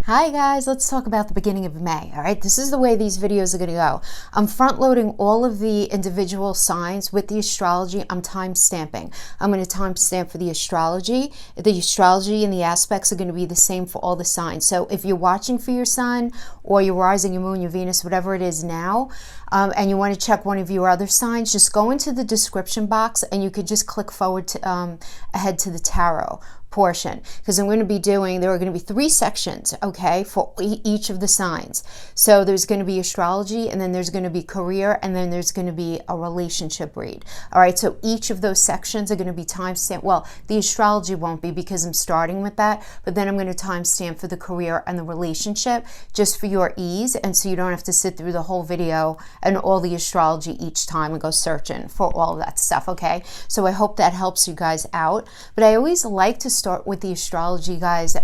Hi guys, let's talk about the beginning of May. All right, this is the way these videos are going to go. I'm front loading all of the individual signs with the astrology. I'm time stamping. I'm going to time stamp for the astrology. The astrology and the aspects are going to be the same for all the signs. So if you're watching for your sun or your rising, your moon, your Venus, whatever it is now, and you want to check one of your other signs, just go into the description box and you could just click forward to ahead to the tarot portion, because I'm going to be doing, there are going to be 3 sections, okay, for each of the signs. So there's going to be astrology, and then there's going to be career, and then there's going to be a relationship read. All right, so each of those sections are going to be timestamped. Well, the astrology won't be because I'm starting with that, but then I'm going to timestamp for the career and the relationship just for your ease, and so you don't have to sit through the whole video and all the astrology each time and go searching for all of that stuff, okay? So I hope that helps you guys out. But I always like to start with the astrology, guys.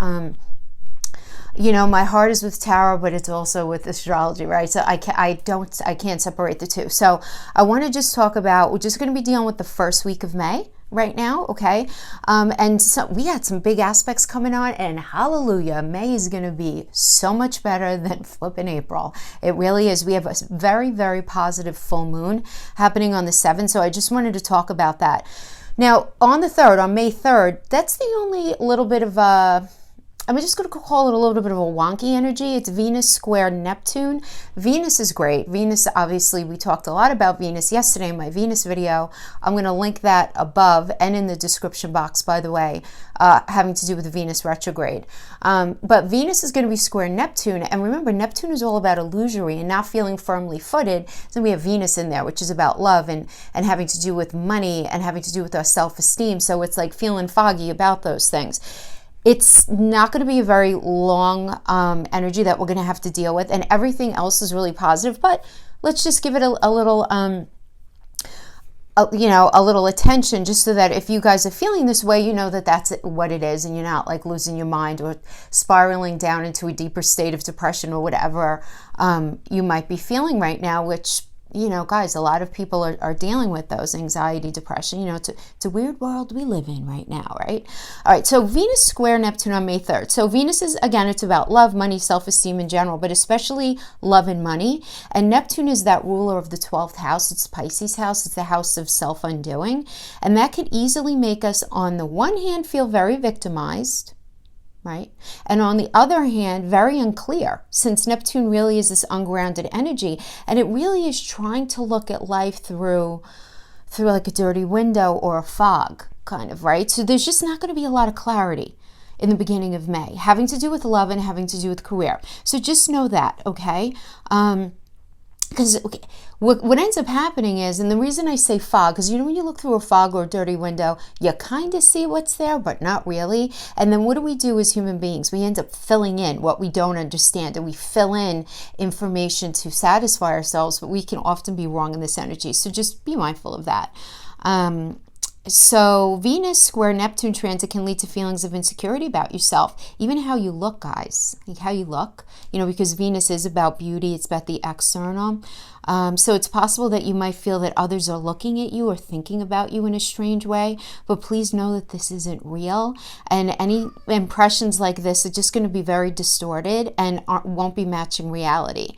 You know, my heart is with tarot, but it's also with astrology, right? So I can't separate the two. So I want to just talk about, we're just going to be dealing with the first week of May right now, okay? And so we got some big aspects coming on, and hallelujah, May is going to be so much better than flipping April. It really is. We have a very, very positive full moon happening on the 7th, so I just wanted to talk about that. Now, on the 3rd, on May 3rd, that's the only little bit of a, I'm just going to call it a little bit of a wonky energy. It's Venus square Neptune. Venus is great. Venus, obviously, we talked a lot about Venus yesterday in my Venus video. I'm going to link that above and in the description box, by the way, having to do with the Venus retrograde. But Venus is going to be square Neptune. And remember, Neptune is all about illusory and not feeling firmly footed. So we have Venus in there, which is about love and having to do with money and having to do with our self-esteem. So it's like feeling foggy about those things. It's not going to be a very long energy that we're going to have to deal with, and everything else is really positive, but let's just give it a little, you know, a little attention, just so that if you guys are feeling this way, you know that that's what it is, and you're not like losing your mind or spiraling down into a deeper state of depression or whatever you might be feeling right now, which, you know, guys, a lot of people are dealing with those, anxiety, depression. You know, it's a weird world we live in right now, right? All right, so Venus square Neptune on May 3rd. So Venus is, again, it's about love, money, self-esteem in general, but especially love and money. And Neptune is that ruler of the 12th house. It's Pisces house. It's the house of self-undoing. And that could easily make us, on the one hand, feel very victimized, right? And on the other hand, very unclear, since Neptune really is this ungrounded energy, and it really is trying to look at life through like a dirty window or a fog, kind of, right? So there's just not going to be a lot of clarity in the beginning of May, having to do with love and having to do with career. So just know that, okay? Because what ends up happening is, and the reason I say fog, because you know when you look through a fog or a dirty window, you kind of see what's there, but not really. And then what do we do as human beings? We end up filling in what we don't understand, and we fill in information to satisfy ourselves, but we can often be wrong in this energy. So just be mindful of that. So Venus square Neptune transit can lead to feelings of insecurity about yourself, even how you look, guys, like how you look, you know, because Venus is about beauty. It's about the external. So it's possible that you might feel that others are looking at you or thinking about you in a strange way, but please know that this isn't real. And any impressions like this are just going to be very distorted and won't be matching reality.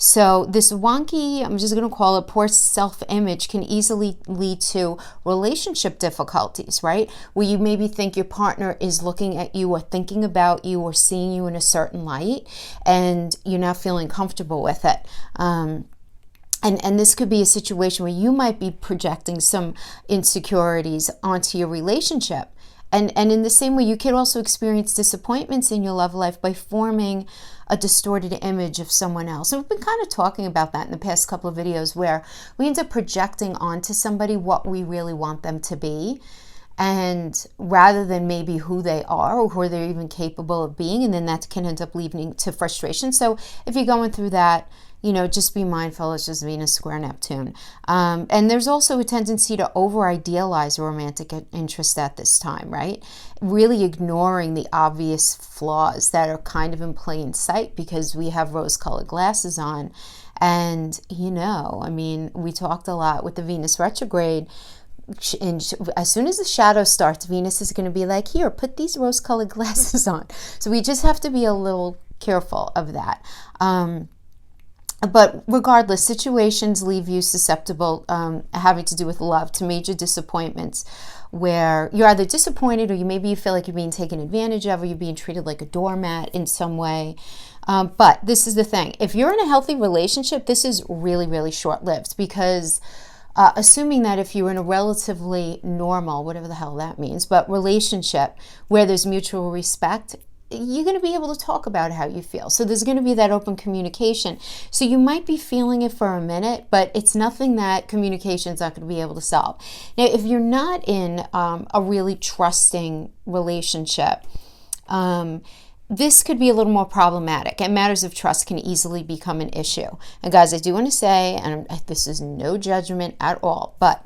So this wonky, I'm just going to call it poor self-image, can easily lead to relationship difficulties, right? Where you maybe think your partner is looking at you or thinking about you or seeing you in a certain light, and you're not feeling comfortable with it. And this could be a situation where you might be projecting some insecurities onto your relationship. And in the same way, you could also experience disappointments in your love life by forming a distorted image of someone else. And we've been kind of talking about that in the past couple of videos, where we end up projecting onto somebody what we really want them to be, and rather than maybe who they are or who they're even capable of being, and then that can end up leading to frustration. So if you're going through that, you know, just be mindful. It's just Venus square Neptune. And there's also a tendency to over-idealize romantic interest at this time, right? Really ignoring the obvious flaws that are kind of in plain sight because we have rose-colored glasses on. And, you know, I mean, we talked a lot with the Venus retrograde. And as soon as the shadow starts, Venus is going to be like, here, put these rose-colored glasses on. So we just have to be a little careful of that. But regardless, situations leave you susceptible, having to do with love, to major disappointments, where you're either disappointed or maybe you feel like you're being taken advantage of, or you're being treated like a doormat in some way. But this is the thing. If you're in a healthy relationship, this is really, really short-lived, because assuming that if you're in a relatively normal, whatever the hell that means, but relationship where there's mutual respect, you're going to be able to talk about how you feel. So there's going to be that open communication. So you might be feeling it for a minute, but it's nothing that communication's not going to be able to solve. Now, if you're not in a really trusting relationship, this could be a little more problematic, and matters of trust can easily become an issue. And guys, I do want to say, and this is no judgment at all, but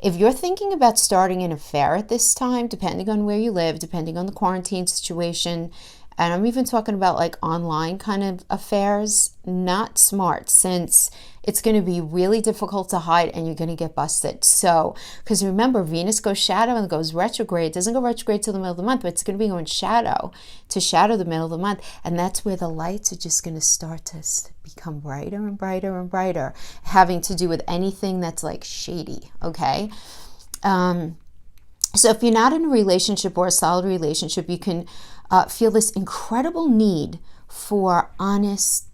if you're thinking about starting an affair at this time, depending on where you live, depending on the quarantine situation, and I'm even talking about like online kind of affairs, not smart, since it's going to be really difficult to hide and you're going to get busted. So, because remember, Venus goes shadow and goes retrograde. It doesn't go retrograde till the middle of the month, but it's going to be going shadow to shadow the middle of the month. And that's where the lights are just going to start to become brighter and brighter and brighter, having to do with anything that's like shady, okay? So if you're not in a relationship or a solid relationship, you can feel this incredible need for honest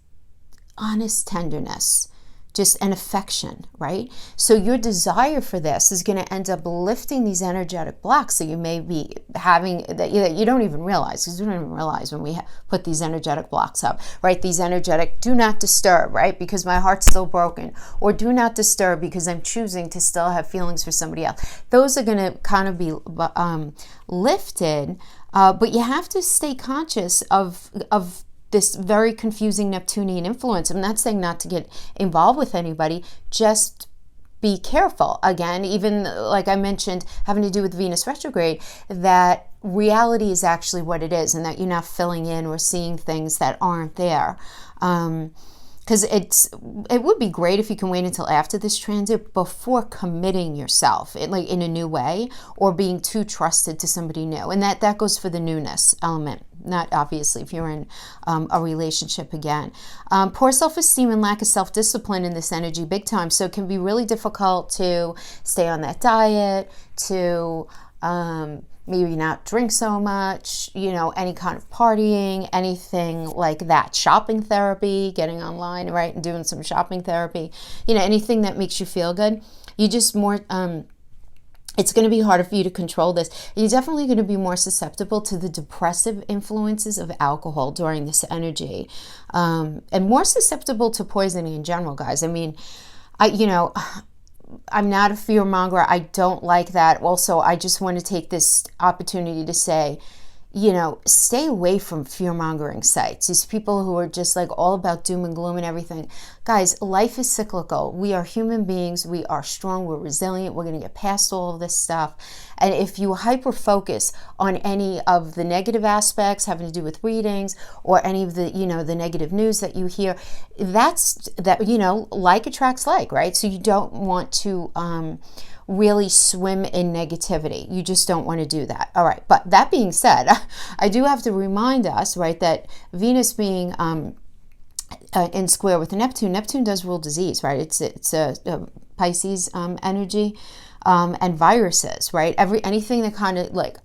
tenderness, just an affection, right? So your desire for this is going to end up lifting these energetic blocks that you may be having, that you don't even realize, because we don't even realize when we put these energetic blocks up, right? These energetic do not disturb, right? Because my heart's still broken, or do not disturb because I'm choosing to still have feelings for somebody else. Those are going to kind of be lifted, but you have to stay conscious of this very confusing Neptunian influence. I'm not saying not to get involved with anybody, just be careful. Again, even like I mentioned, having to do with Venus retrograde, that reality is actually what it is, and that you're not filling in or seeing things that aren't there. Because it would be great if you can wait until after this transit before committing yourself in a new way, or being too trusted to somebody new. And that goes for the newness element, not obviously if you're in a relationship again. Poor self-esteem and lack of self-discipline in this energy big time. So it can be really difficult to stay on that diet, to maybe not drink so much, any kind of partying, anything like that. Shopping therapy, getting online, right, and doing some shopping therapy, anything that makes you feel good. You just more, it's going to be harder for you to control this. You're definitely going to be more susceptible to the depressive influences of alcohol during this energy, and more susceptible to poisoning in general, guys. I mean, I'm not a fear monger. I don't like that. Also, I just want to take this opportunity to say, stay away from fear-mongering sites. These people who are just like all about doom and gloom and everything. Guys, life is cyclical. We are human beings. We are strong. We're resilient. We're going to get past all of this stuff. And if you hyper-focus on any of the negative aspects having to do with readings, or any of the, the negative news that you hear, like attracts like, right? So you don't want to really swim in negativity. You just don't want to do that. All right. But that being said, I do have to remind us, right, that Venus being in square with Neptune does rule disease, right? It's a Pisces energy, and viruses, right? Anything that kind of like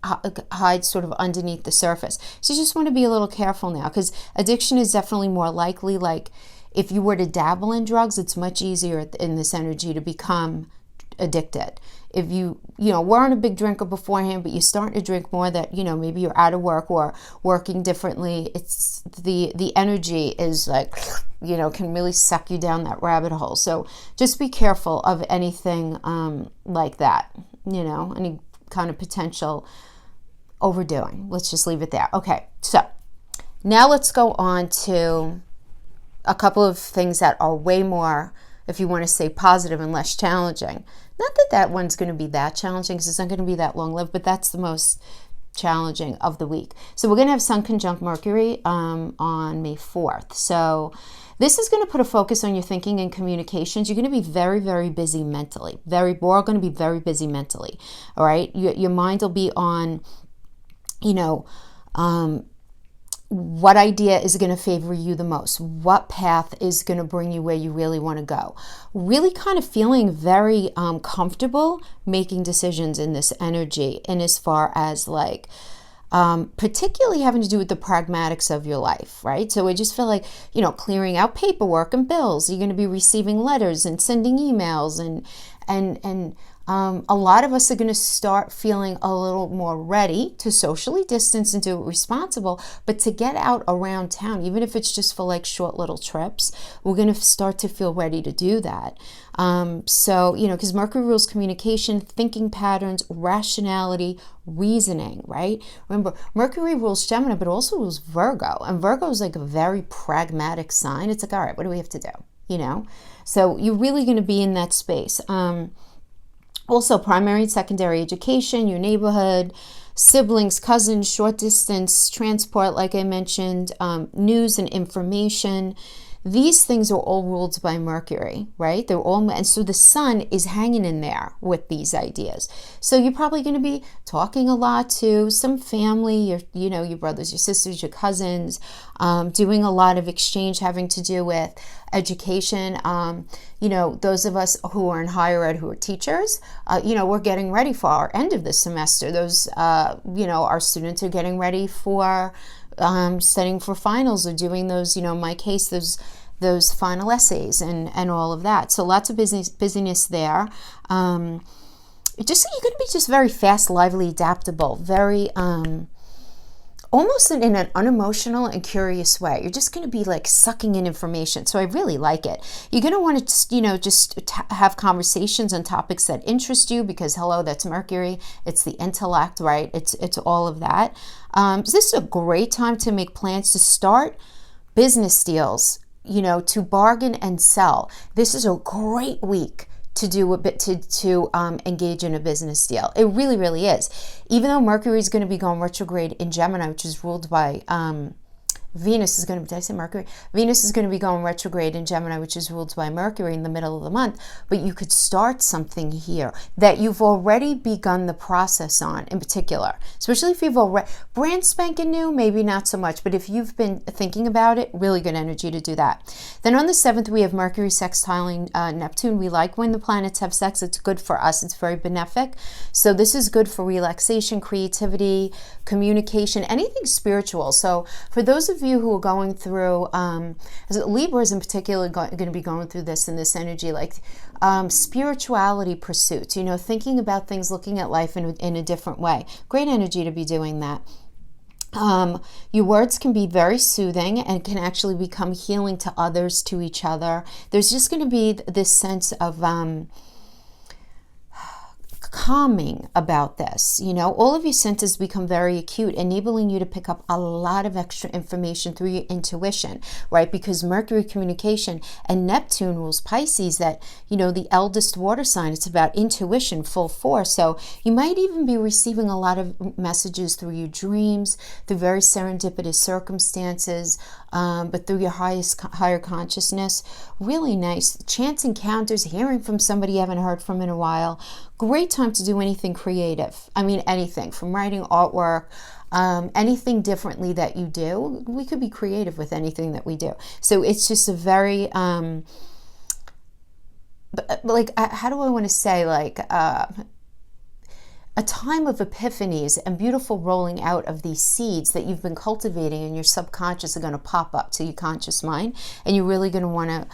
hides sort of underneath the surface. So you just want to be a little careful now, because addiction is definitely more likely. Like if you were to dabble in drugs, it's much easier in this energy to become addicted. If you weren't a big drinker beforehand, but you're starting to drink more, that maybe you're out of work or working differently, it's the energy is like can really suck you down that rabbit hole. So just be careful of anything like that, any kind of potential overdoing. Let's just leave it there. Okay, so now let's go on to a couple of things that are way more, if you want to say, positive and less challenging. Not that one's going to be that challenging, because it's not going to be that long-lived, but that's the most challenging of the week. So we're going to have Sun conjunct Mercury on May 4th. So this is going to put a focus on your thinking and communications. You're going to be very, very busy mentally. We're all going to be very busy mentally. All right. Your mind will be on, what idea is going to favor you the most? What path is going to bring you where you really want to go? Really kind of feeling very comfortable making decisions in this energy, and as far as like, particularly having to do with the pragmatics of your life, right? So I just feel like, you know, clearing out paperwork and bills. You're going to be receiving letters and sending emails, and a lot of us are going to start feeling a little more ready to socially distance and do it responsible, but to get out around town, even if it's just for like short little trips, we're going to start to feel ready to do that. So, you know, because Mercury rules communication, thinking patterns, rationality, reasoning, right? Remember, Mercury rules Gemini, but also rules Virgo. And Virgo is like a very pragmatic sign. It's like, all right, what do we have to do? You know? So you're really going to be in that space. Also, primary and secondary education, your neighborhood, siblings, cousins, short distance, transport, like I mentioned, news and information. These things are all ruled by Mercury, right? They're all, and so the sun is hanging in there with these ideas. So you're probably going to be talking a lot to some family, your brothers, your sisters, your cousins, doing a lot of exchange having to do with education. Those of us who are in higher ed, who are teachers, we're getting ready for our end of the semester. Those, our students are getting ready for studying for finals, or doing those, in my case, those final essays and all of that. So lots of busyness there. You're going to be just very fast, lively, adaptable, very almost in an unemotional and curious way. You're just going to be like sucking in information. So I really like it. You're going to want to, just have conversations on topics that interest you, because hello, that's Mercury. It's the intellect, right? It's all of that. So this is a great time to make plans to start business deals, to bargain and sell. This is a great week to do a bit to engage in a business deal. It really, really is. Even though Mercury is going to be going retrograde in Gemini, which is ruled by Venus is going to, did I say Mercury? Venus is going to be going retrograde in Gemini, which is ruled by Mercury in the middle of the month. But you could start something here that you've already begun the process on, in particular. Especially if you've already, brand spanking new, maybe not so much. But if you've been thinking about it, really good energy to do that. Then on the 7th, we have Mercury sextiling Neptune. We like when the planets have sex. It's good for us. It's very benefic. So this is good for relaxation, creativity, communication, anything spiritual. So for those of you who are going through, Libras in particular, going to be going through this in this energy, like spirituality pursuits, thinking about things, looking at life in a different way. Great energy to be doing that. Your words can be very soothing and can actually become healing to others, to each other. There's just going to be this sense of calming about this. All of your senses become very acute, enabling you to pick up a lot of extra information through your intuition, right? Because Mercury communication and Neptune rules Pisces, that, the eldest water sign. It's about intuition full force. So you might even be receiving a lot of messages through your dreams, through very serendipitous circumstances, but through your higher consciousness. Really nice. Chance encounters, hearing from somebody you haven't heard from in a while. Great time to do anything creative. I mean, anything from writing, artwork, anything differently that you do. We could be creative with anything that we do. So it's just a very, how do I want to say, a time of epiphanies and beautiful rolling out of these seeds that you've been cultivating in your subconscious are going to pop up to your conscious mind, and you're really going to want to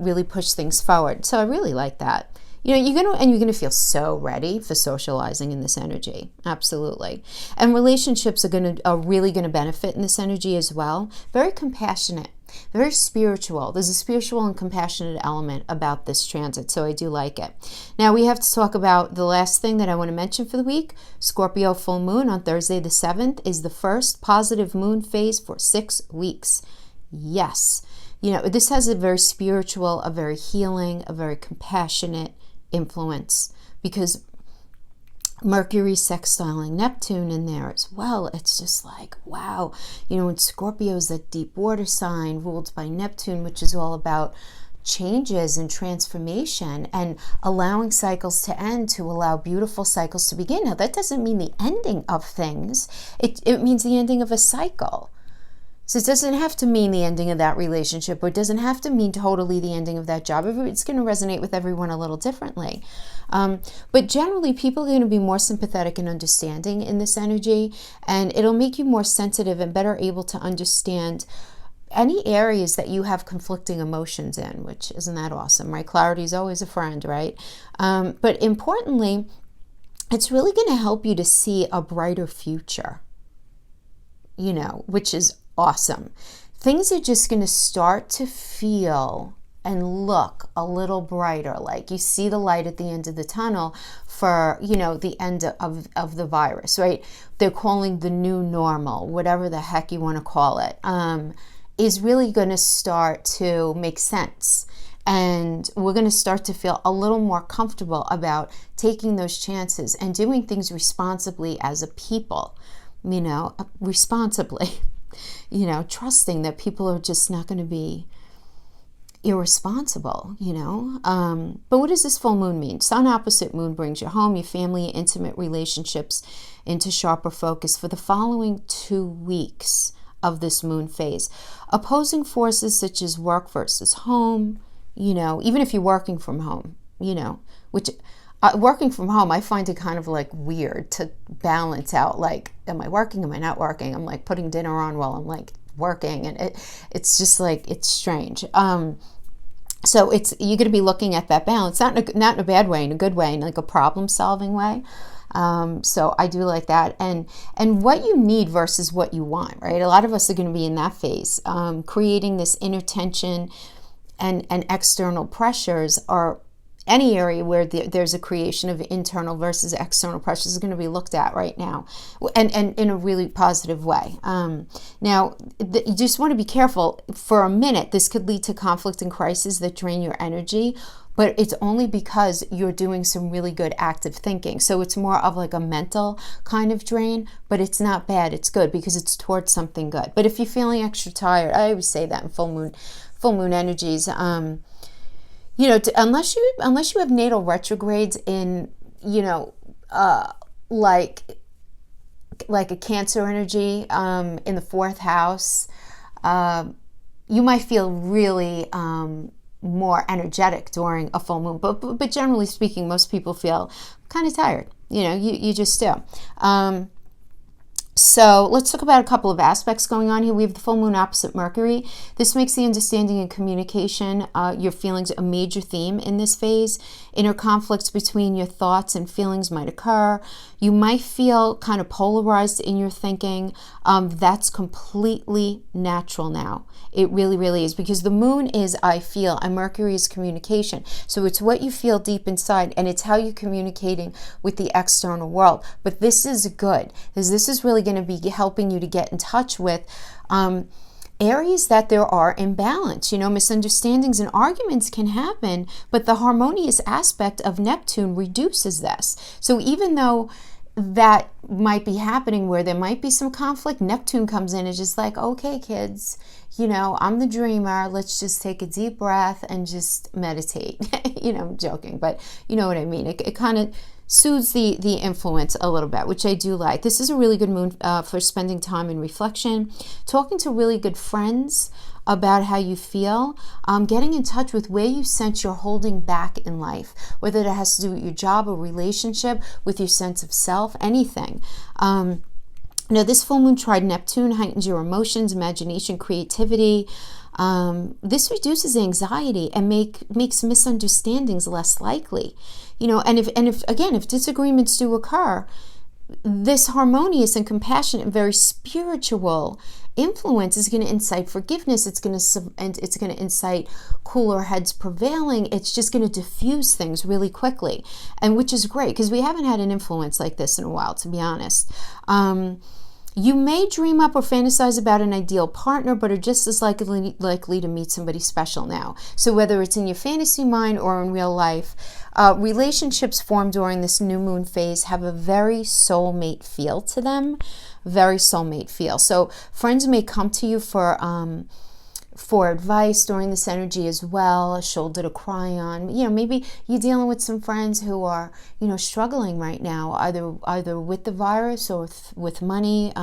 really push things forward. So I really like that. You're going to feel so ready for socializing in this energy. Absolutely. And relationships are really going to benefit in this energy as well. Very compassionate, very spiritual. There's a spiritual and compassionate element about this transit, so I do like it. Now we have to talk about the last thing that I want to mention for the week. Scorpio full moon on Thursday the 7th is the first positive moon phase for 6 weeks. Yes. This has a very spiritual, a very healing, a very compassionate influence, because Mercury sextiling Neptune in there as well. It's just like, wow. And Scorpio is that deep water sign ruled by Neptune, which is all about changes and transformation and allowing cycles to end to allow beautiful cycles to begin. Now, that doesn't mean the ending of things. It means the ending of a cycle. So it doesn't have to mean the ending of that relationship, or it doesn't have to mean totally the ending of that job. It's going to resonate with everyone a little differently. But generally, people are going to be more sympathetic and understanding in this energy, and it'll make you more sensitive and better able to understand any areas that you have conflicting emotions in, which isn't that awesome, right? Clarity is always a friend, right? But importantly, it's really going to help you to see a brighter future, you know, which is awesome. Things are just going to start to feel and look a little brighter, like you see the light at the end of the tunnel for, you know, the end of the virus, right? They're calling the new normal, whatever the heck you want to call it, is really going to start to make sense. And we're going to start to feel a little more comfortable about taking those chances and doing things responsibly as a people, you know, responsibly, you know, trusting that people are just not going to be irresponsible, you know. But what does this full moon mean? Sun opposite moon brings your home, your family, your intimate relationships into sharper focus for the following 2 weeks of this moon phase. Opposing forces such as work versus home, you know, even if you're working from home, you know, which working from home, I find it kind of like weird to balance out, like, am I working? Am I not working? I'm like putting dinner on while I'm like working, and it's just like, it's strange. So you're going to be looking at that balance, not in a bad way, in a good way, in like a problem solving way. So I do like that. And what you need versus what you want, right? A lot of us are going to be in that phase, creating this inner tension and external pressures, or any area where there's a creation of internal versus external pressures is going to be looked at right now, and in a really positive way. Now, you just want to be careful. For a minute, this could lead to conflict and crisis that drain your energy, but it's only because you're doing some really good active thinking. So it's more of like a mental kind of drain, but it's not bad. It's good because it's towards something good. But if you're feeling extra tired, I always say that in full moon energies, you know, unless you have natal retrogrades in, you know, like a Cancer energy in the 4th house, you might feel really more energetic during a full moon. But generally speaking, most people feel kind of tired. You know, you just do. So let's talk about a couple of aspects going on here. We have the full moon opposite Mercury. This makes the understanding and communication, your feelings, a major theme in this phase. Inner conflicts between your thoughts and feelings might occur. You might feel kind of polarized in your thinking. That's completely natural now. It really, really is, because the moon is I feel and Mercury is communication. So it's what you feel deep inside, and it's how you're communicating with the external world. But this is good, because this is really going to be helping you to get in touch with areas that there are imbalance. You know, misunderstandings and arguments can happen, but the harmonious aspect of Neptune reduces this. So even though that might be happening where there might be some conflict, Neptune comes in and just like, okay, kids, you know, I'm the dreamer. Let's just take a deep breath and just meditate. You know, I'm joking, but you know what I mean. It kind of soothes the influence a little bit, which I do like. This is a really good moon for spending time in reflection, talking to really good friends about how you feel, getting in touch with where you sense you're holding back in life, whether that has to do with your job or relationship, with your sense of self, anything. Now, this full moon trine Neptune heightens your emotions, imagination, creativity. This reduces anxiety and makes misunderstandings less likely. You know, and if disagreements do occur, this harmonious and compassionate and very spiritual influence is going to incite forgiveness. It's going to incite cooler heads prevailing. It's just going to diffuse things really quickly, and which is great because we haven't had an influence like this in a while, to be honest. You may dream up or fantasize about an ideal partner, but are just as likely to meet somebody special now. So whether it's in your fantasy mind or in real life, relationships formed during this new moon phase have a very soulmate feel to them. Very soulmate feel. So friends may come to you for advice during this energy as well, a shoulder to cry on. You know, maybe you're dealing with some friends who are, you know, struggling right now, either with the virus or with money.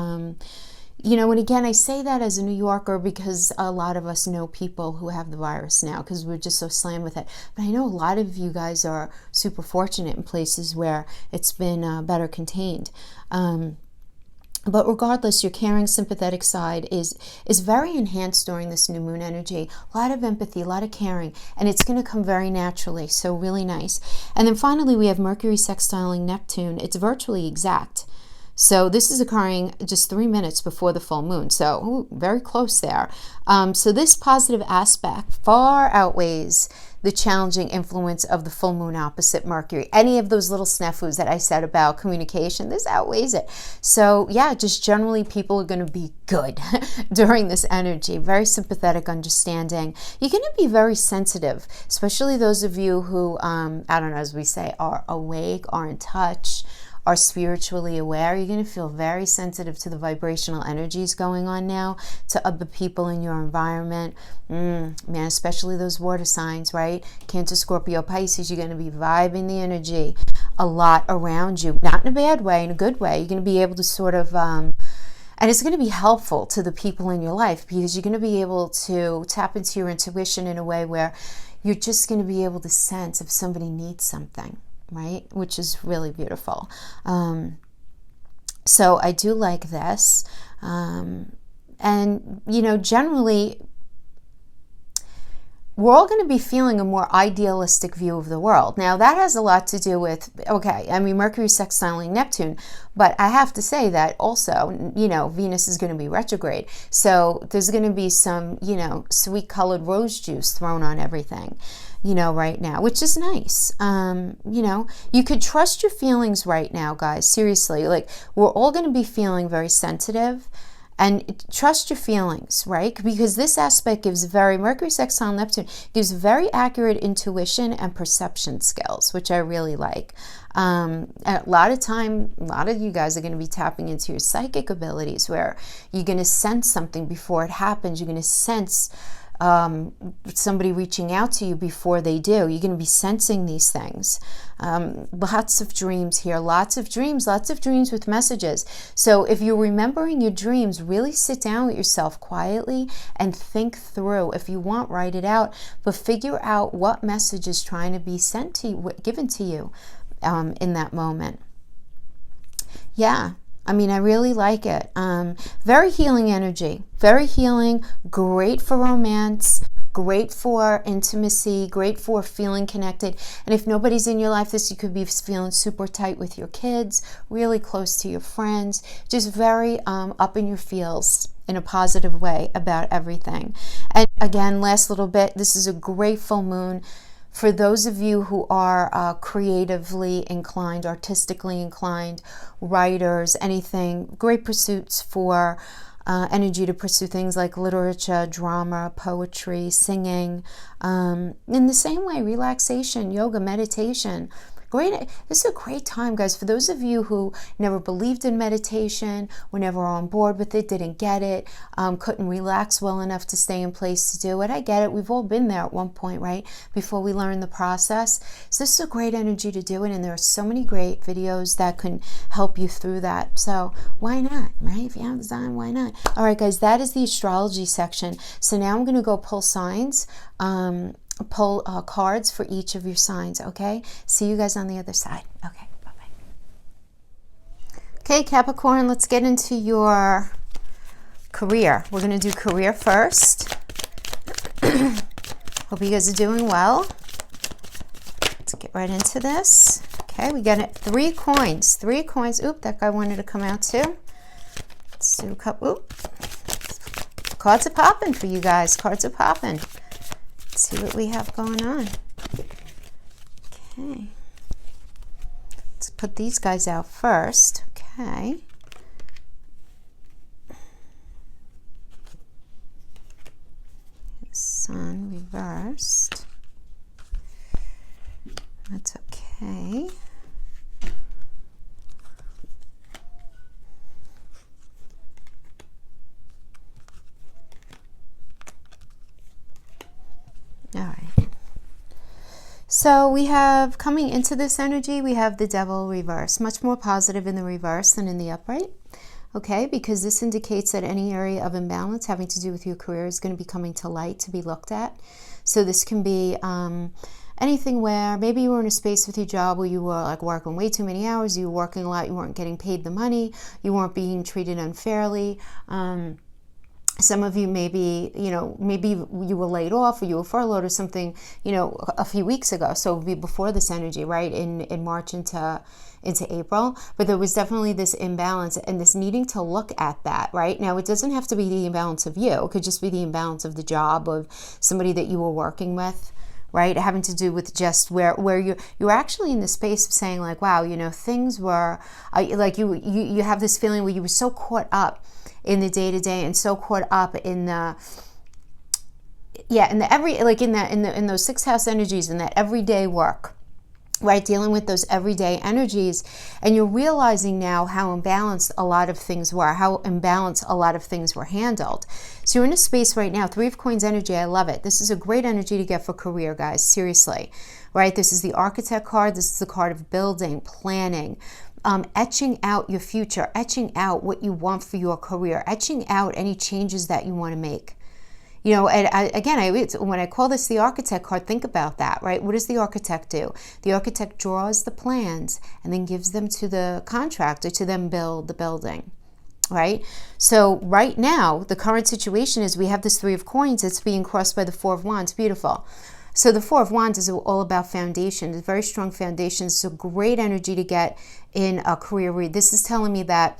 You know, and again, I say that as a New Yorker because a lot of us know people who have the virus now because we're just so slammed with it. But I know a lot of you guys are super fortunate in places where it's been better contained. But regardless, your caring, sympathetic side is very enhanced during this new moon energy. A lot of empathy, a lot of caring, and it's going to come very naturally. So really nice. And then finally, we have Mercury sextiling Neptune. It's virtually exact. So this is occurring just 3 minutes before the full moon. So ooh, very close there. So this positive aspect far outweighs the challenging influence of the full moon opposite Mercury. Any of those little snafus that I said about communication, this outweighs it. So yeah, just generally people are going to be good during this energy. Very sympathetic, understanding. You're going to be very sensitive, especially those of you who, I don't know, as we say, are awake, are in touch, are spiritually aware. You're going to feel very sensitive to the vibrational energies going on now, to other people in your environment. Man, especially those water signs, right? Cancer, Scorpio, Pisces, you're going to be vibing the energy a lot around you. Not in a bad way, in a good way. You're going to be able to sort of, and it's going to be helpful to the people in your life because you're going to be able to tap into your intuition in a way where you're just going to be able to sense if somebody needs something. Right? Which is really beautiful. So I do like this. And, you know, generally, we're all going to be feeling a more idealistic view of the world. Now, that has a lot to do with, okay, I mean, Mercury sextiling Neptune, but I have to say that also, you know, Venus is going to be retrograde. So there's going to be some, you know, sweet colored rose juice thrown on everything, you know, right now, which is nice. You know, you could trust your feelings right now, guys. Seriously, like we're all going to be feeling very sensitive. And trust your feelings, right? Because this aspect gives Mercury sextile Neptune gives very accurate intuition and perception skills, which I really like. A lot of you guys are going to be tapping into your psychic abilities where you're going to sense something before it happens. You're going to sense somebody reaching out to you before they do. You're going to be sensing these things. Lots of dreams here, lots of dreams with messages. So if you're remembering your dreams, really sit down with yourself quietly and think through. If you want, write it out, but figure out what message is trying to be sent to you, given to you in that moment. Yeah. I mean, I really like it. Very healing energy, very healing, great for romance, great for intimacy, great for feeling connected. And if nobody's in your life, you could be feeling super tight with your kids, really close to your friends, just very up in your feels in a positive way about everything. And again, last little bit, this is a great full moon. For those of you who are creatively inclined, artistically inclined, writers, anything, great pursuits for energy to pursue things like literature, drama, poetry, singing. In the same way, relaxation, yoga, meditation. Great. This is a great time, guys. For those of you who never believed in meditation, were never on board with it, didn't get it, couldn't relax well enough to stay in place to do it. I get it. We've all been there at one point, right? Before we learn the process. So this is a great energy to do it. And there are so many great videos that can help you through that. So why not, right? If you have the time, why not? All right, guys, that is the astrology section. So now I'm going to go pull signs. Pull cards for each of your signs, okay? See you guys on the other side. Okay, bye-bye. Okay, Capricorn, let's get into your career. We're going to do career first. Hope you guys are doing well. Let's get right into this. Okay, we got it. 3 coins. 3 coins. Oop, that guy wanted to come out too. Let's do a couple. Oop. Cards are popping for you guys. Cards are popping. See what we have going on. Okay. Let's put these guys out first. Okay. Sun reversed. That's okay. All right. So we have, coming into this energy, we have the Devil reverse. Much more positive in the reverse than in the upright. okay? Because this indicates that any area of imbalance having to do with your career is going to be coming to light to be looked at. So this can be anything where maybe you were in a space with your job where you were like working way too many hours, you were working a lot, you weren't getting paid the money, you weren't being treated unfairly. Some of you maybe you were laid off or you were furloughed or something, a few weeks ago. So it would be before this energy, right, in March into April. But there was definitely this imbalance and this needing to look at that, right? Now, it doesn't have to be the imbalance of you. It could just be the imbalance of the job, of somebody that you were working with, right? Having to do with just where you're actually in the space of saying like, wow, things were, like you have this feeling where you were so caught up in the day-to-day and so caught up in those sixth house energies and that everyday work, right? Dealing with those everyday energies, and you're realizing now how imbalanced a lot of things were, handled. So you're in a space right now, Three of Coins energy, I love it. This is a great energy to get for career, guys, seriously, right? This is the Architect card. This is the card of building, planning, etching out your future, etching out what you want for your career, etching out any changes that you want to make. And when I call this the Architect card, think about that, right? What does the Architect do? The Architect draws the plans and then gives them to the contractor to then build the building, right? So right now, the current situation is we have this Three of Coins that's being crossed by the Four of Wands. Beautiful. So the Four of Wands is all about foundation. It's very strong foundation. It's a great energy to get in a career read. This is telling me that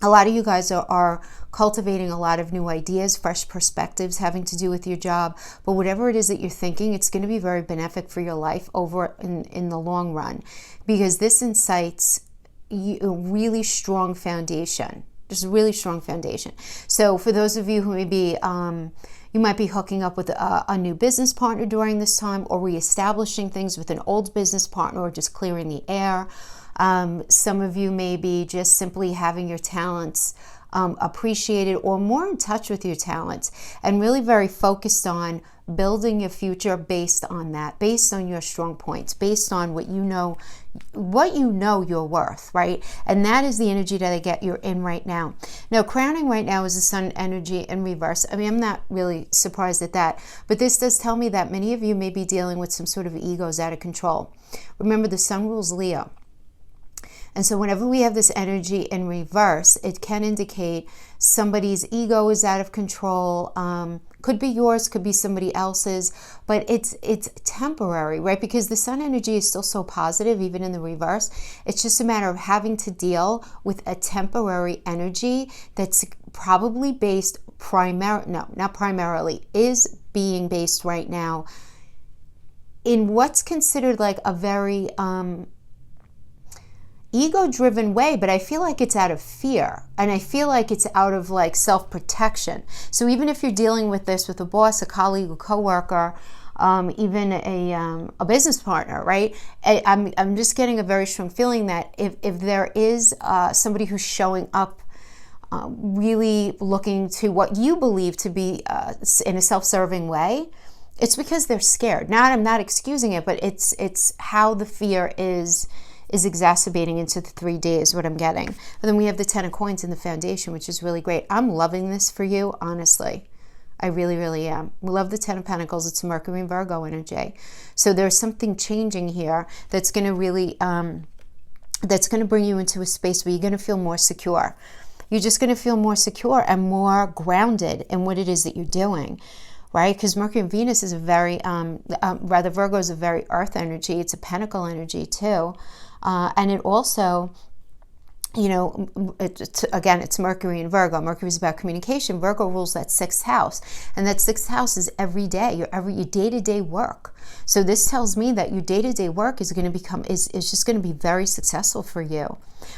a lot of you guys are cultivating a lot of new ideas, fresh perspectives having to do with your job. But whatever it is that you're thinking, it's going to be very benefic for your life over in the long run, because this incites a really strong foundation. Just a really strong foundation. So for those of you who maybe you might be hooking up with a new business partner during this time, or reestablishing things with an old business partner, or just clearing the air. Some of you may be just simply having your talents appreciated, or more in touch with your talents, and really very focused on building your future based on that, based on your strong points, based on what you know you're worth, right? And that is the energy that you're in right now. Now, crowning right now is the Sun energy in reverse. I mean, I'm not really surprised at that, but this does tell me that many of you may be dealing with some sort of egos out of control. Remember, the Sun rules Leo. And so whenever we have this energy in reverse, it can indicate somebody's ego is out of control. Could be yours, could be somebody else's, but it's temporary, right? Because the Sun energy is still so positive, even in the reverse. It's just a matter of having to deal with a temporary energy that's probably based is being based right now in what's considered like a very ego-driven way, but I feel like it's out of fear, and I feel like it's out of like self-protection. So even if you're dealing with this with a boss, a colleague, a coworker, even a business partner, right? I'm just getting a very strong feeling that if there is somebody who's showing up really looking to what you believe to be in a self-serving way, it's because they're scared. I'm not excusing it, but it's how the fear is exacerbating into the 3D is what I'm getting. And then we have the Ten of Coins in the foundation, which is really great. I'm loving this for you, honestly. I really, really am. We love the Ten of Pentacles. It's Mercury and Virgo energy. So there's something changing here that's going to really, that's going to bring you into a space where you're going to feel more secure. You're just going to feel more secure and more grounded in what it is that you're doing. Right? Because Mercury and Venus is a very, Virgo is a very earth energy. It's a pentacle energy too. And it also, it's Mercury and Virgo. Mercury is about communication. Virgo rules that sixth house. And that sixth house is every day, your day-to-day work. So this tells me that your day-to-day work is going to is just going to be very successful for you.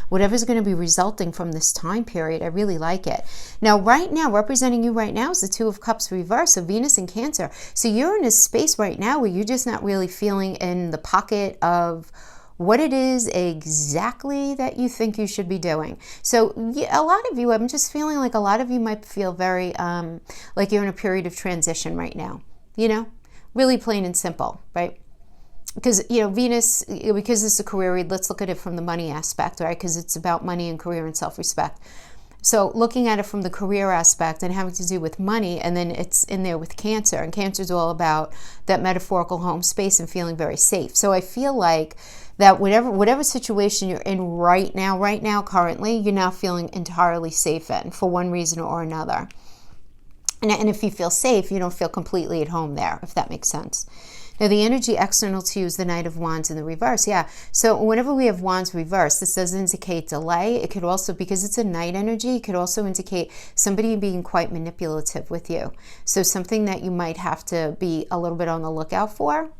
Whatever's going to be resulting from this time period, I really like it. Now, right now, representing you right now is the Two of Cups reverse, so Venus and Cancer. So you're in a space right now where you're just not really feeling in the pocket of what it is exactly that you think you should be doing. So a lot of you, I'm just feeling like a lot of you might feel very like you're in a period of transition right now, really plain and simple, right? Because, Venus, because it's a career read, let's look at it from the money aspect, right? Because it's about money and career and self-respect. So looking at it from the career aspect and having to do with money, and then it's in there with Cancer, and Cancer is all about that metaphorical home space and feeling very safe. So I feel like that whatever situation you're in right now, currently, you're now feeling entirely safe in for one reason or another. And if you feel safe, you don't feel completely at home there, if that makes sense. Now, the energy external to you is the Knight of Wands in the reverse. Yeah, so whenever we have Wands reversed, this does indicate delay. It could also, because it's a night energy, it could also indicate somebody being quite manipulative with you. So something that you might have to be a little bit on the lookout for.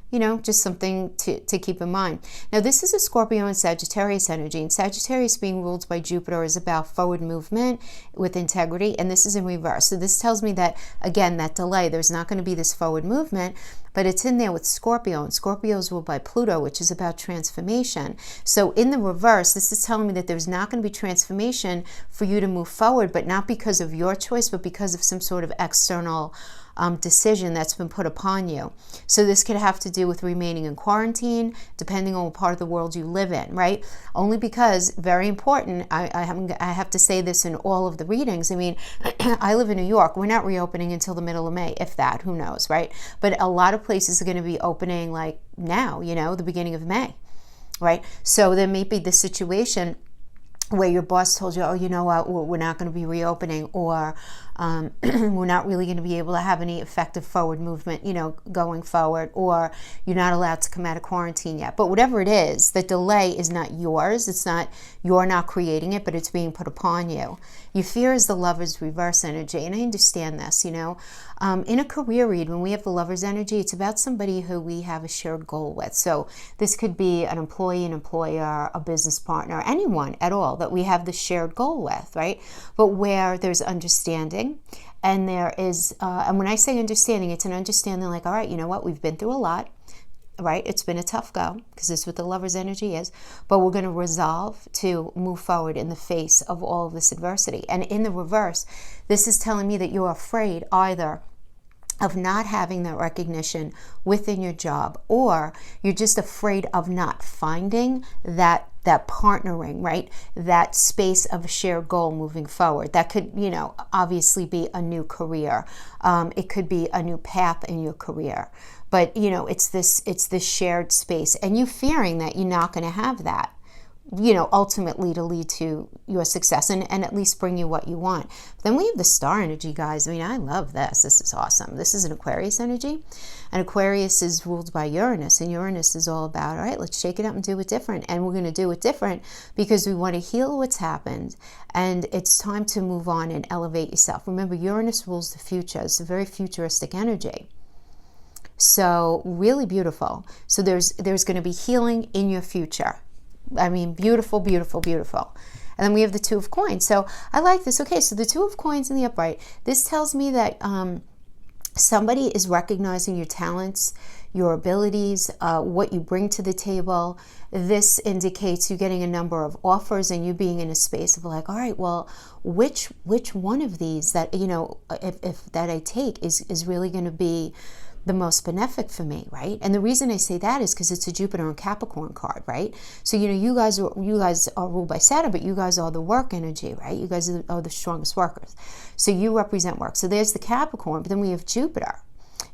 You know, just something to keep in mind. Now, this is a Scorpio and Sagittarius energy, and Sagittarius being ruled by Jupiter is about forward movement with integrity, and this is in reverse. So this tells me that, again, that delay, there's not going to be this forward movement, but it's in there with Scorpio, and Scorpio is ruled by Pluto, which is about transformation. So in the reverse, this is telling me that there's not going to be transformation for you to move forward, but not because of your choice, but because of some sort of external decision that's been put upon you. So this could have to do with remaining in quarantine, depending on what part of the world you live in, right? Only because, very important, I have to say this in all of the readings. I mean, I live in New York. We're not reopening until the middle of May, if that, who knows, right? But a lot of places are going to be opening like now, you know, the beginning of May, right? So there may be this situation where your boss told you, oh, you know what, we're not going to be reopening, or we're not really going to be able to have any effective forward movement, you know, going forward, or you're not allowed to come out of quarantine yet. But whatever it is, the delay is not yours. It's not, you're not creating it, but it's being put upon you. Your fear is the Lover's reverse energy, and I understand this, you know. In a career read, when we have the Lover's energy, it's about somebody who we have a shared goal with. So this could be an employee, an employer, a business partner, anyone at all that we have the shared goal with, right? But where there's understanding, and there is, and when I say understanding, it's an understanding like, all right, you know what, we've been through a lot, right? It's been a tough go, because this is what the Lover's energy is, but we're going to resolve to move forward in the face of all of this adversity. And in the reverse, this is telling me that you're afraid either of not having that recognition within your job, or you're just afraid of not finding that partnering, right? That space of a shared goal moving forward. That could, you know, obviously be a new career. It could be a new path in your career. But, you know, it's this shared space, and you fearing that you're not going to have that, you know, ultimately to lead to your success and at least bring you what you want. But then we have the star energy, guys. I mean, I love this. This is awesome. This is an Aquarius energy, and Aquarius is ruled by Uranus, and Uranus is all about, all right, let's shake it up and do it different. And we're going to do it different because we want to heal what's happened, and it's time to move on and elevate yourself. Remember, Uranus rules the future. It's a very futuristic energy. So really beautiful. So there's going to be healing in your future. I mean, beautiful, beautiful, beautiful. And then we have the Two of Coins. So I like this. Okay, so the Two of Coins in the upright. This tells me that somebody is recognizing your talents, your abilities, what you bring to the table. This indicates you getting a number of offers and you being in a space of like, all right, well, which one of these that, you know, if that I take is really going to be the most benefic for me, right? And the reason I say that is because it's a Jupiter and Capricorn card, right? So, you know, you guys are ruled by Saturn, but you guys are the work energy, right? You guys are the strongest workers. So you represent work. So there's the Capricorn, but then we have Jupiter.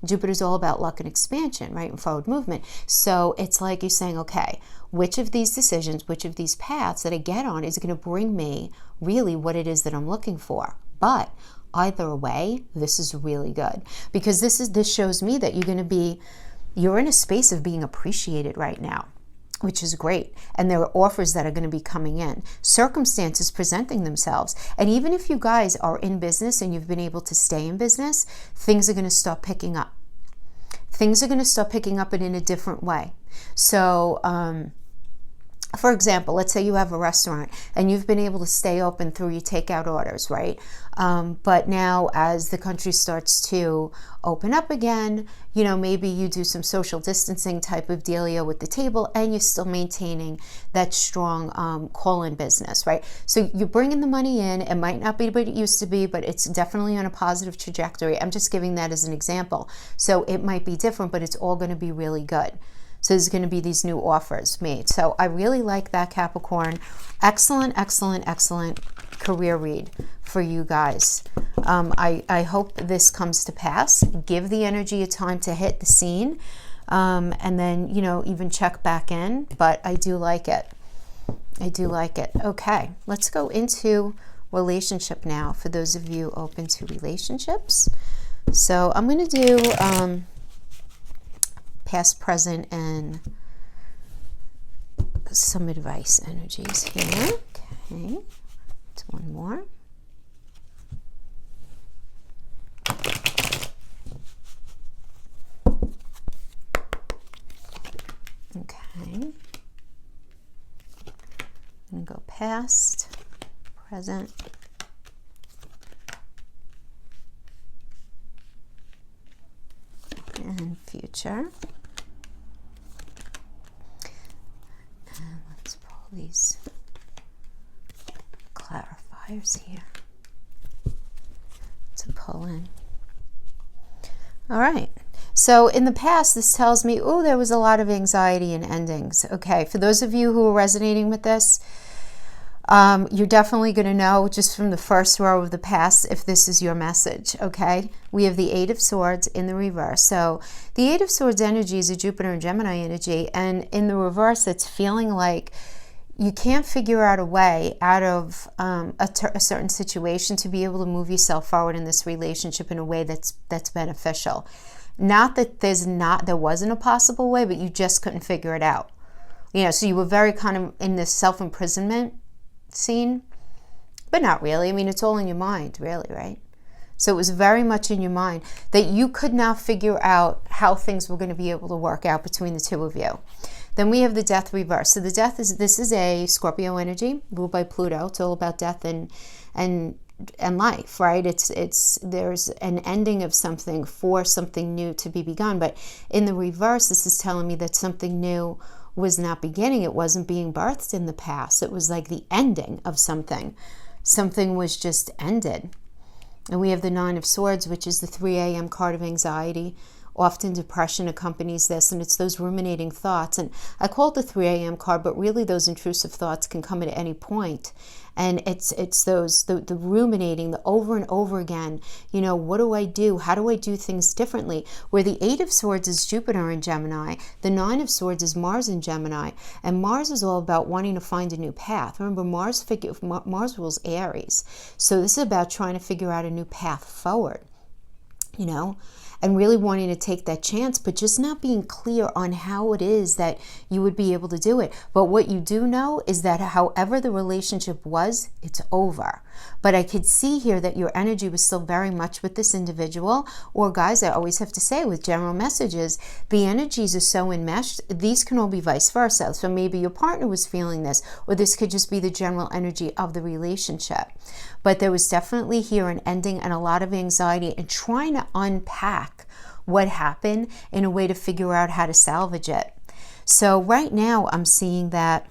Jupiter's all about luck and expansion, right? And forward movement. So it's like you're saying, okay, which of these decisions, which of these paths that I get on is going to bring me really what it is that I'm looking for? But either way, this is really good, because this shows me that you're in a space of being appreciated right now, which is great. And there are offers that are going to be coming in, circumstances presenting themselves. And even if you guys are in business and you've been able to stay in business, things are going to start picking up. Things are going to start picking up in a different way. So, for example, let's say you have a restaurant and you've been able to stay open through your takeout orders, right? But now as the country starts to open up again, you know, maybe you do some social distancing type of dealio with the table and you're still maintaining that strong call-in business, right? So you're bringing the money in. It might not be what it used to be, but it's definitely on a positive trajectory. I'm just giving that as an example. So it might be different, but it's all going to be really good. So there's going to be these new offers made. So I really like that, Capricorn. Excellent, excellent, excellent career read for you guys. I hope this comes to pass. Give the energy a time to hit the scene, and then, you know, even check back in. But I do like it. I do like it. Okay, let's go into relationship now for those of you open to relationships. So I'm going to do past, present, and some advice energies here. Okay, it's one more. Okay. I'm going to go past, present, and future. And let's pull these clarifiers here to pull in. All right. So in the past, this tells me, oh, there was a lot of anxiety and endings. Okay, for those of you who are resonating with this, you're definitely going to know just from the first row of the past if this is your message, okay? We have the Eight of Swords in the reverse. So the Eight of Swords energy is a Jupiter and Gemini energy, and in the reverse, it's feeling like you can't figure out a way out of a certain situation to be able to move yourself forward in this relationship in a way that's beneficial. Not that there wasn't a possible way, but you just couldn't figure it out. You know, so you were very kind of in this self-imprisonment scene, but not really. I mean, it's all in your mind, really, right? So it was very much in your mind that you could not figure out how things were going to be able to work out between the two of you. Then we have the Death reverse. So the Death this is a Scorpio energy ruled by Pluto. It's all about death and life, right? There's an ending of something for something new to be begun. But in the reverse, this is telling me that something new was not beginning. It wasn't being birthed in the past. It was like the ending of something. Something was just ended. And we have the Nine of Swords, which is the 3 a.m. card of anxiety. Often depression accompanies this, and it's those ruminating thoughts. And I call it the 3 a.m. card, but really those intrusive thoughts can come at any point. And it's those, the ruminating, the over and over again, you know, what do I do? How do I do things differently? Where the Eight of Swords is Jupiter in Gemini, the Nine of Swords is Mars in Gemini, and Mars is all about wanting to find a new path. Remember, Mars rules Aries. So this is about trying to figure out a new path forward, you know, and really wanting to take that chance, but just not being clear on how it is that you would be able to do it. But what you do know is that however the relationship was, it's over. But I could see here that your energy was still very much with this individual, or guys, I always have to say with general messages, the energies are so enmeshed, these can all be vice versa. So maybe your partner was feeling this, or this could just be the general energy of the relationship. But there was definitely here an ending and a lot of anxiety and trying to unpack what happened in a way to figure out how to salvage it. So right now I'm seeing that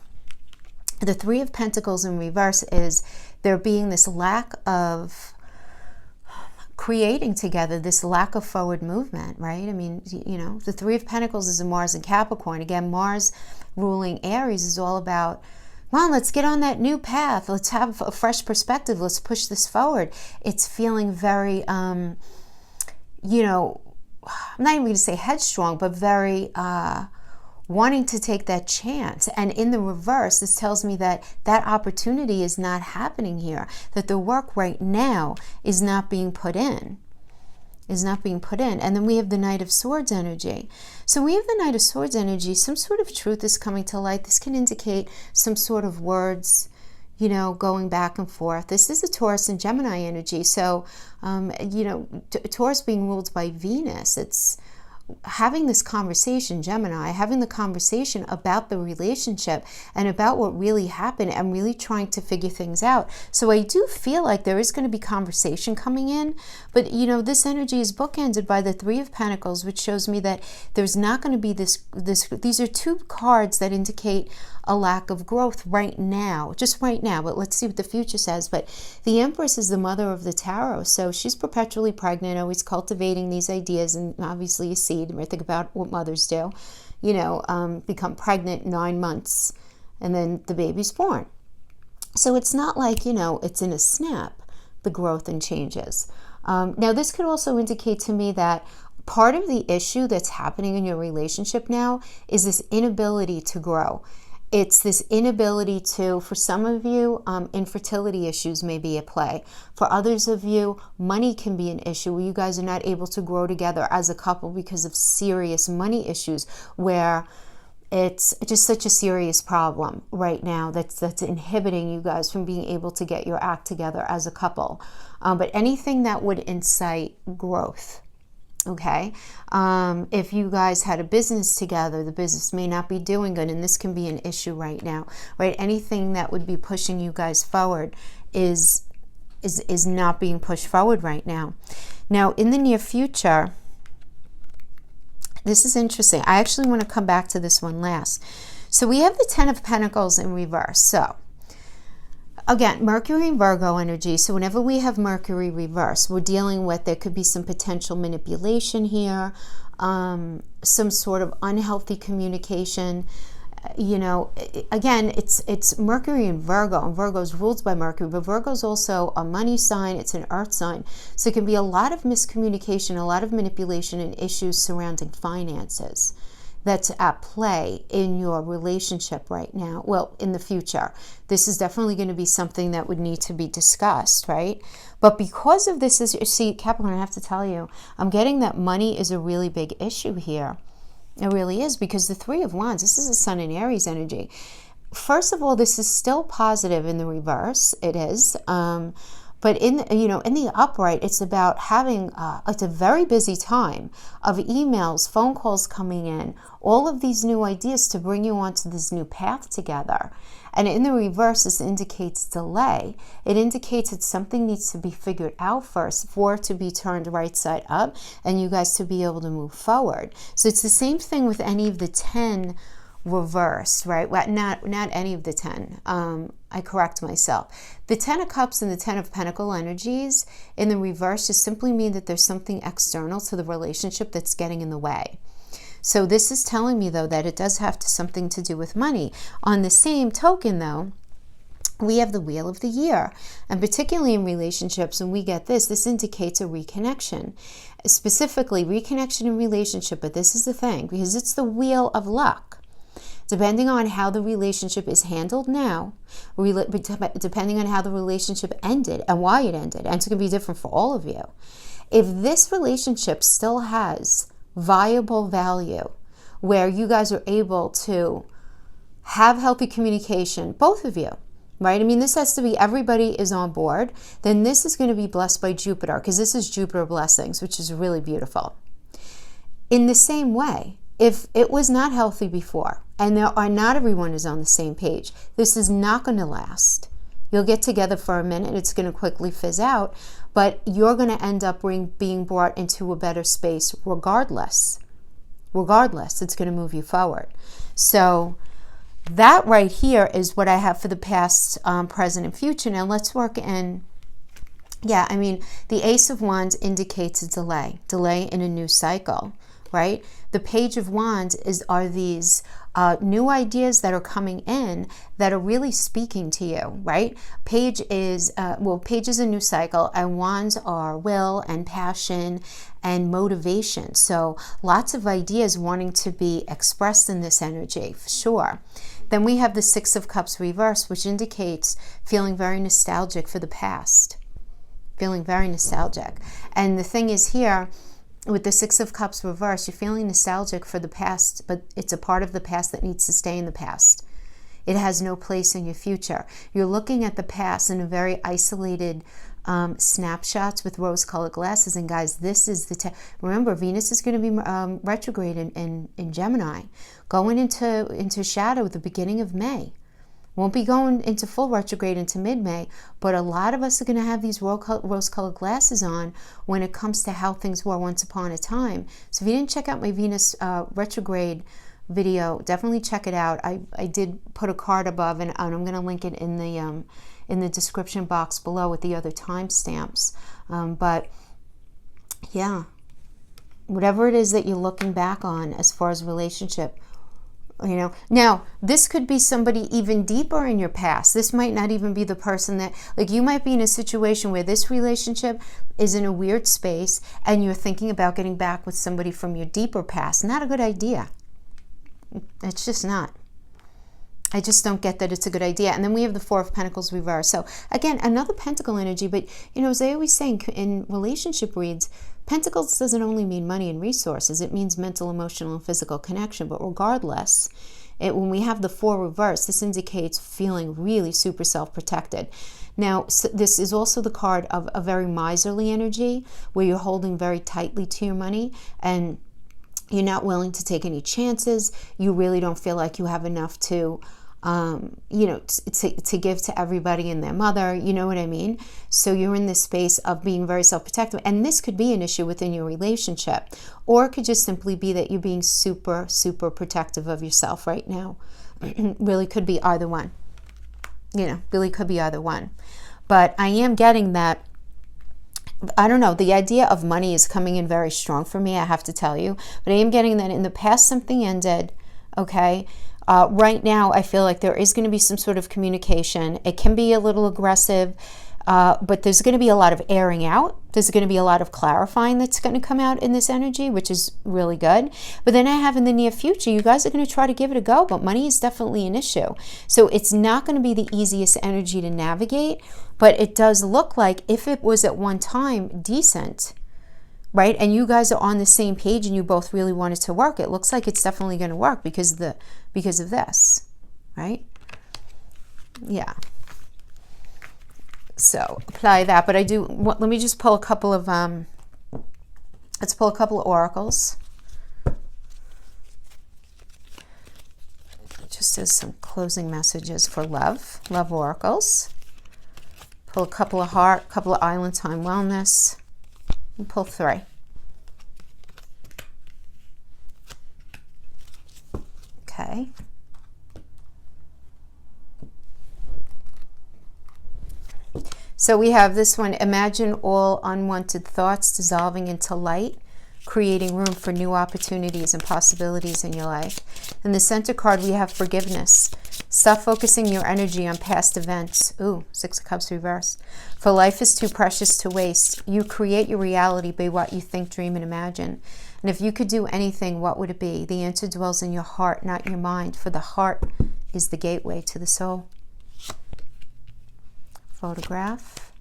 the Three of Pentacles in reverse is there being this lack of creating together, this lack of forward movement, right? I mean, you know, the Three of Pentacles is a Mars and Capricorn. Again, Mars ruling Aries is all about, well, let's get on that new path. Let's have a fresh perspective. Let's push this forward. It's feeling very, you know, I'm not even going to say headstrong, but very wanting to take that chance. And in the reverse, this tells me that that opportunity is not happening here, that the work right now is not being put in. And then we have the Knight of Swords energy. So we have the Knight of Swords energy. Some sort of truth is coming to light. This can indicate some sort of words, you know, going back and forth. This is a Taurus and Gemini energy. So, you know, Taurus being ruled by Venus, it's having this conversation, Gemini, having the conversation about the relationship and about what really happened and really trying to figure things out. So I do feel like there is going to be conversation coming in, but you know, this energy is bookended by the Three of Pentacles, which shows me that there's not going to be these are two cards that indicate a lack of growth right now, just right now, but let's see what the future says. But the Empress is the mother of the tarot, so she's perpetually pregnant, always cultivating these ideas, and obviously you see seed, right? Think about what mothers do, you know, become pregnant 9 months and then the baby's born. So it's not like, you know, it's in a snap, the growth and changes. Now, this could also indicate to me that part of the issue that's happening in your relationship now is this inability to grow. It's this inability to, for some of you, infertility issues may be at play. For others of you, money can be an issue where you guys are not able to grow together as a couple because of serious money issues, where it's just such a serious problem right now that's inhibiting you guys from being able to get your act together as a couple. But anything that would incite growth. Okay, if you guys had a business together, the business may not be doing good, and this can be an issue right now, right? Anything that would be pushing you guys forward is not being pushed forward right now. Now, in the near future, this is interesting. I actually want to come back to this one last. So we have the Ten of Pentacles in reverse. So again, Mercury and Virgo energy. So whenever we have Mercury reverse, we're dealing with, there could be some potential manipulation here, some sort of unhealthy communication. You know, again, it's Mercury and Virgo, and Virgo's ruled by Mercury, but Virgo's also a money sign, it's an earth sign. So it can be a lot of miscommunication, a lot of manipulation and issues surrounding finances that's at play in your relationship right now. Well, in the future. This is definitely going to be something that would need to be discussed, right? But because of this, see, Capricorn, I have to tell you, I'm getting that money is a really big issue here. It really is, because the Three of Wands, this is a Sun and Aries energy. First of all, this is still positive in the reverse. It is. But in the upright, it's about having, it's a very busy time of emails, phone calls coming in, all of these new ideas to bring you onto this new path together. And in the reverse, this indicates delay. It indicates that something needs to be figured out first for it to be turned right side up and you guys to be able to move forward. So it's the same thing with any of the 10 reversed, right? Well, not any of the 10. I correct myself. The 10 of Cups and the 10 of Pentacle energies in the reverse just simply mean that there's something external to the relationship that's getting in the way. So this is telling me, though, that it does have something to do with money. On the same token, though, we have the Wheel of the Year. And particularly in relationships, when we get this indicates a reconnection. Specifically, reconnection in relationship, but this is the thing, because it's the Wheel of Luck. Depending on how the relationship is handled now, depending on how the relationship ended and why it ended, and it's going to be different for all of you. If this relationship still has viable value, where you guys are able to have healthy communication, both of you, right? I mean, this has to be everybody is on board, then this is going to be blessed by Jupiter, because this is Jupiter blessings, which is really beautiful. In the same way, if it was not healthy before, and not everyone is on the same page, this is not going to last. You'll get together for a minute, it's going to quickly fizz out, but you're going to end up being brought into a better space regardless. Regardless, it's going to move you forward. So that right here is what I have for the past, present, and future. Now let's work in, yeah, I mean, the Ace of Wands indicates a delay in a new cycle, right? The Page of Wands are these new ideas that are coming in that are really speaking to you, right? Page is a new cycle, and Wands are will and passion and motivation. So lots of ideas wanting to be expressed in this energy, for sure. Then we have the Six of Cups reverse, which indicates feeling very nostalgic for the past. Feeling very nostalgic. And the thing is here, with the Six of Cups reverse, you're feeling nostalgic for the past, but it's a part of the past that needs to stay in the past. It has no place in your future. You're looking at the past in a very isolated snapshots with rose-colored glasses. And guys, this is the remember, Venus is going to be retrograde in Gemini, going into shadow at the beginning of May. Won't be going into full retrograde into mid-May, but a lot of us are going to have these rose-colored glasses on when it comes to how things were once upon a time. So if you didn't check out my Venus retrograde video, definitely check it out. I did put a card above, and I'm going to link it in the description box below with the other timestamps. But yeah, Whatever it is that you're looking back on as far as relationship, you know. Now, this could be somebody even deeper in your past. This might not even be the person that, like, you might be in a situation where this relationship is in a weird space and you're thinking about getting back with somebody from your deeper past. Not a good idea. It's just not. I just don't get that it's a good idea. And then we have the Four of Pentacles reversed. So again, another pentacle energy. But, you know, as I always say in relationship reads, Pentacles doesn't only mean money and resources. It means mental, emotional, and physical connection. But regardless, when we have the Four reversed, this indicates feeling really super self-protected. Now, so this is also the card of a very miserly energy where you're holding very tightly to your money and you're not willing to take any chances. You really don't feel like you have enough to, you know, to give to everybody and their mother. You know what I mean? So you're in this space of being very self-protective. And this could be an issue within your relationship. Or it could just simply be that you're being super, super protective of yourself right now. Really could be either one. You know, really could be either one. But I am getting that, I don't know, the idea of money is coming in very strong for me, I have to tell you. But I am getting that in the past something ended, okay? Right now, I feel like there is going to be some sort of communication. It can be a little aggressive, but there's going to be a lot of airing out. There's going to be a lot of clarifying that's going to come out in this energy, which is really good. But then I have in the near future, you guys are going to try to give it a go, but money is definitely an issue. So it's not going to be the easiest energy to navigate, but it does look like if it was at one time decent, right, and you guys are on the same page and you both really want it to work, it looks like it's definitely going to work because of this, right? Yeah. So apply that, but I do. Let me just pull a couple of. Let's pull a couple of oracles. Just as some closing messages for love oracles. Pull a couple of heart, couple of island time wellness. And pull 3. Okay. So we have this one, imagine all unwanted thoughts dissolving into light, creating room for new opportunities and possibilities in your life. In the center card, we have forgiveness. Stop focusing your energy on past events. Ooh, 6 of Cups reversed. For life is too precious to waste. You create your reality by what you think, dream, and imagine. And if you could do anything, what would it be? The answer dwells in your heart, not your mind, for the heart is the gateway to the soul. Photograph.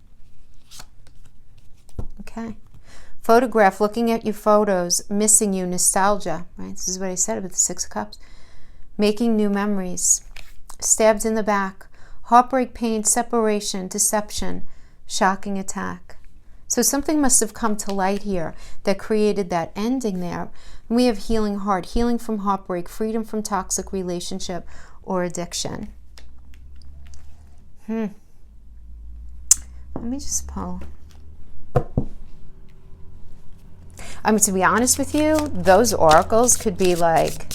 Okay. Photograph, looking at your photos, missing you, nostalgia, right? This is what I said about the 6 of Cups. Making new memories. Stabbed in the back. Heartbreak, pain, separation, deception, shocking attack. So something must have come to light here that created that ending there. And we have healing heart, healing from heartbreak, freedom from toxic relationship or addiction. Let me just pull. I mean, to be honest with you, those oracles could be like,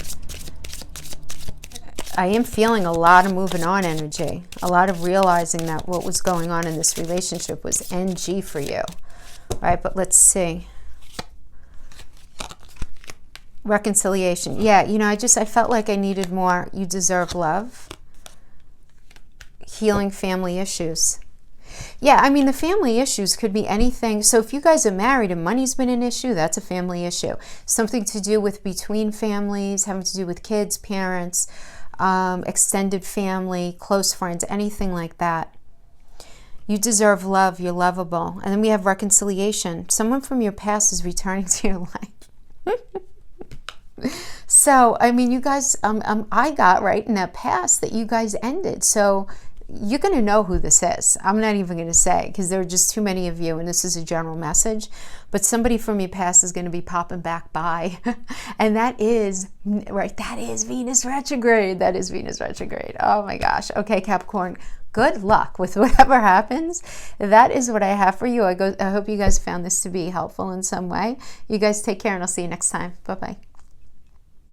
I am feeling a lot of moving on energy, a lot of realizing that what was going on in this relationship was NG for you, right? But let's see. Reconciliation. Yeah, you know, I felt like I needed more. You deserve love. Healing family issues. Yeah, I mean, the family issues could be anything. So if you guys are married and money's been an issue, that's a family issue. Something to do with between families, having to do with kids, parents, extended family, close friends, anything like that. You deserve love. You're lovable. And then we have reconciliation. Someone from your past is returning to your life. So, I mean, you guys, I got right in that past that you guys ended. So you're going to know who this is. I'm not even going to say because there are just too many of you and this is a general message. But somebody from your past is going to be popping back by. And that is, right, that is Venus retrograde. That is Venus retrograde. Oh my gosh. Okay, Capricorn, good luck with whatever happens. That is what I have for you. I hope you guys found this to be helpful in some way. You guys take care and I'll see you next time. Bye-bye.